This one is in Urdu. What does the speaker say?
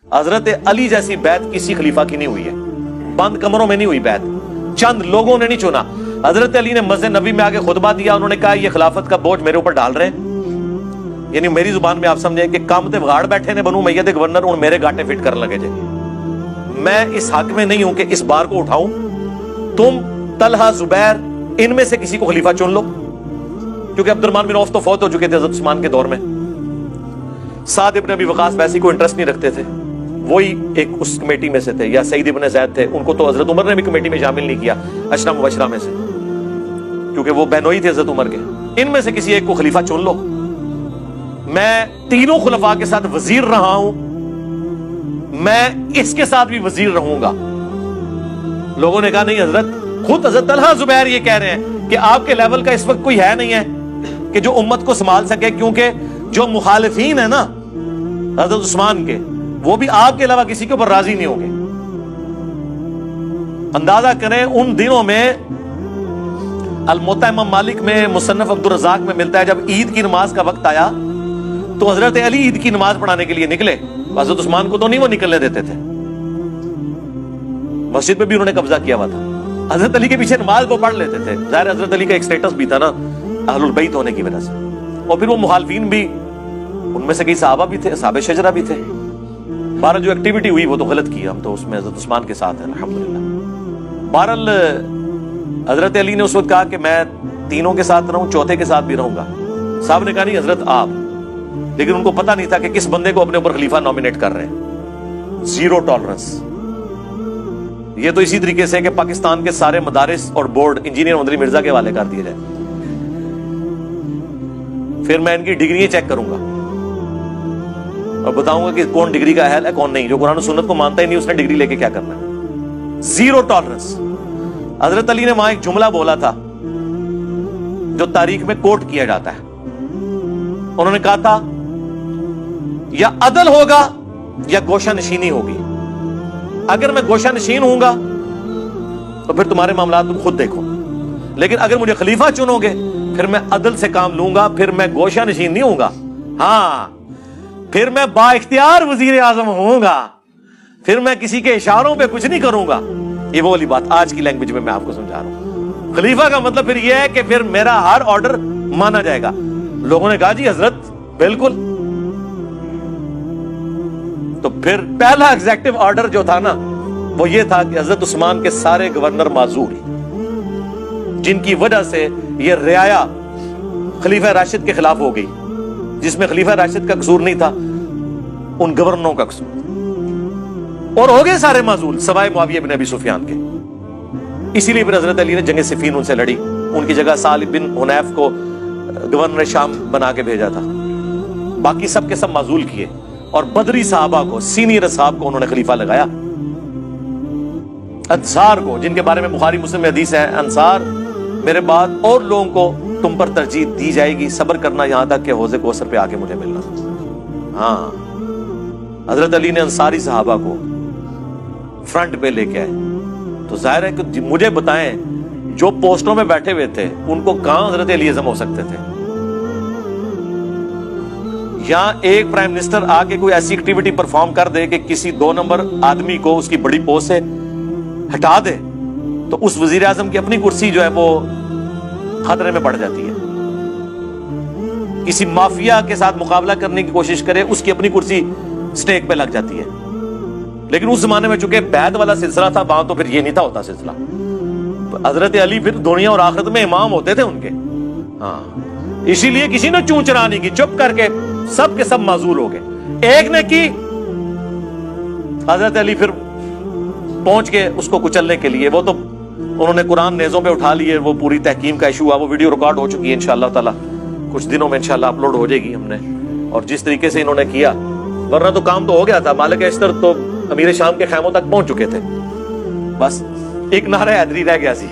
حضرت علی جیسی بیعت کسی خلیفہ کی نہیں ہوئی ہے، بند کمروں میں نہیں ہوئی بیعت، چند لوگوں نے نہیں چنا۔ حضرت علی نے مسجد نبی میں آگے خطبہ دیا، انہوں نے کہا یہ خلافت کا بوجھ میرے اوپر ڈال رہے ہیں، یعنی میری زبان میں آپ سمجھیں کہ کام تے بگاڑ بیٹھے نے بنو امیہ دے گورنر، ان میرے گاٹے فٹ کرنے لگے جے۔ میں اس حق میں نہیں ہوں کہ اس بار کو اٹھاؤں، تم طلحہ زبیر ان میں سے کسی کو خلیفہ چن لو، کیونکہ عبد الرحمن بن عوف تو فوت ہو چکے تھے حضرت عثمان کے دور میں، سعد ابن ابی وقاص ویسے کوئی انٹرسٹ نہیں رکھتے تھے، وہی ایک اس کمیٹی میں سے تھے، یا سعید ابن زید تھے، ان کو تو حضرت عمر نے بھی کمیٹی میں شامل نہیں کیا عشرہ مبشرہ میں سے، کیونکہ وہ بہنوئی تھے حضرت عمر کے۔ ان میں سے کسی ایک کو خلیفہ چن لو، میں تینوں خلفاء کے ساتھ وزیر رہا ہوں، میں اس کے ساتھ بھی وزیر رہوں گا۔ لوگوں نے کہا نہیں حضرت، خود حضرت طلحہ زبیر یہ کہہ رہے ہیں کہ آپ کے لیول کا اس وقت کوئی ہے نہیں ہے کہ جو امت کو سنبھال سکے، کیونکہ جو مخالفین ہیں نا حضرت عثمان کے، وہ بھی آپ کے علاوہ کسی کے اوپر راضی نہیں ہوں گے۔ اندازہ کریں ان دنوں میں الموطا امام مالک میں، مصنف عبد الرزاق میں ملتا ہے، جب عید کی نماز کا وقت آیا تو حضرت علی عید کی نماز پڑھانے کے لیے نکلے، حضرت عثمان کو تو نہیں وہ نکلنے دیتے تھے، مسجد میں بھی انہوں نے قبضہ کیا ہوا تھا، حضرت علی کے پیچھے نماز وہ پڑھ لیتے تھے، ظاہر حضرت علی کا ایک سٹیٹس بھی تھا نا اہل البیت ہونے کی وجہ سے، اور پھر وہ مخالفین بھی، ان میں سے کئی صحابہ بھی تھے، اصحاب شجرہ بھی تھے، بہرحال جو ایکٹیویٹی ہوئی وہ تو غلط کی، ہم تو اس میں حضرت عثمان کے ساتھ ہیں الحمدللہ۔ بہرحال حضرت علی نے اس وقت کہا کہ میں تینوں کے ساتھ رہوں، چوتھے کے ساتھ بھی رہوں گا، صاحب نے کہا نہیں حضرت آپ، لیکن ان کو پتہ نہیں تھا کہ کس بندے کو اپنے اوپر خلیفہ نامینیٹ کر رہے ہیں، زیرو ٹالرنس۔ یہ تو اسی طریقے سے کہ پاکستان کے سارے مدارس اور بورڈ انجینئر مدنی مرزا کے حوالے کر دیے جائے، پھر میں ان کی ڈگریاں چیک کروں گا اور بتاؤں گا کہ کون ڈگری کا اہل ہے کون نہیں، جو قرآن و سنت کو مانتا ہی نہیں اس نے ڈگری لے کے کیا کرنا ہے، زیرو ٹالرنس۔ حضرت علی نے وہاں ایک جملہ بولا تھا جو تاریخ میں کوٹ کیا جاتا ہے، انہوں نے کہا تھا یا عدل ہوگا یا گوشہ نشینی ہوگی، اگر میں گوشہ نشین ہوں گا تو پھر تمہارے معاملات تم خود دیکھو، لیکن اگر مجھے خلیفہ چنو گے پھر میں عدل سے کام لوں گا، پھر میں گوشہ نشین نہیں ہوں گا، ہاں پھر میں با اختیار وزیر اعظم ہوں گا، پھر میں کسی کے اشاروں پہ کچھ نہیں کروں گا۔ یہ وہ والی بات آج کی لینگویج میں آپ کو سمجھا رہا ہوں، خلیفہ کا مطلب پھر یہ ہے کہ پھر میرا ہر آرڈر مانا جائے گا۔ لوگوں نے کہا جی حضرت بالکل، تو پھر پہلا ایگزیکٹو آرڈر جو تھا نا وہ یہ تھا کہ حضرت عثمان کے سارے گورنر معزول، جن کی وجہ سے یہ رعایا خلیفہ راشد کے خلاف ہو گئی، جس میں خلیفہ راشد کا قصور نہیں تھا، ان گورنروں کا قصور، اور ہو گئے سارے معزول سوائے معاویہ بن ابی سفیان کے۔ اسی لیے پھر حضرت علی نے جنگ صفین ان سے لڑی، ان کی جگہ سالم بن حنیف کو گورنر شام بنا کے بھیجا تھا، باقی سب کے سب معزول کیے، اور بدری صحابہ کو، سینئر اصحاب کو انہوں نے خلیفہ لگایا، انصار کو، جن کے بارے میں بخاری مسلم میں حدیث ہے، انصار میرے بعد اور لوگوں کو تم پر ترجیح دی جائے گی، صبر کرنا یہاں تک کہ حوض کوثر پہ آ کے مجھے ملنا۔ ہاں حضرت علی نے انصاری صحابہ کو فرنٹ پہ لے کے آئے، تو ظاہر ہے کہ مجھے بتائیں جو پوسٹوں میں بیٹھے ہوئے تھے ان کو کہاں حضرت علی اعظم ہو سکتے تھے؟ یا ایک پرائم منسٹر آ کے کوئی ایسی ایکٹیویٹی پرفارم کر دے کہ کسی 2 نمبر آدمی کو اس کی بڑی پوسٹ سے ہٹا دے تو اس وزیر اعظم کی اپنی کرسی جو ہے وہ خطرے میں پڑ جاتی ہے۔ کسی مافیا کے ساتھ مقابلہ کرنے کی کوشش کرے، اس کی اپنی کرسی سٹیک پہ لگ جاتی ہے۔ لیکن اس زمانے میں چونکہ بیعت والا سلسلہ تھا، وہاں تو پھر یہ نہیں تھا ہوتا سلسلہ، حضرت علی پھر دنیا اور آخرت میں امام ہوتے تھے ان کے، ہاں اسی لیے کسی نے چون چرا نہیں کی، چپ کر کے سب کے سب معزول ہو گئے۔ ایک نے کی، حضرت علی پھر پہنچ کے اس کو کچلنے کے لیے، وہ تو انہوں نے قرآن نیزوں پہ اٹھا لیے، وہ پوری تحکیم کا ایشو ہوا، وہ ویڈیو ریکارڈ ہو چکی ہے، انشاءاللہ تعالی کچھ دنوں میں انشاءاللہ اپلوڈ ہو جائے گی ہم نے، اور جس طریقے سے انہوں نے کیا، ورنہ تو کام تو ہو گیا تھا، مالک اشتر تو امیر شام کے خیموں تک پہنچ چکے تھے، بس ایک نعرہ حیدری رہ گیا سی۔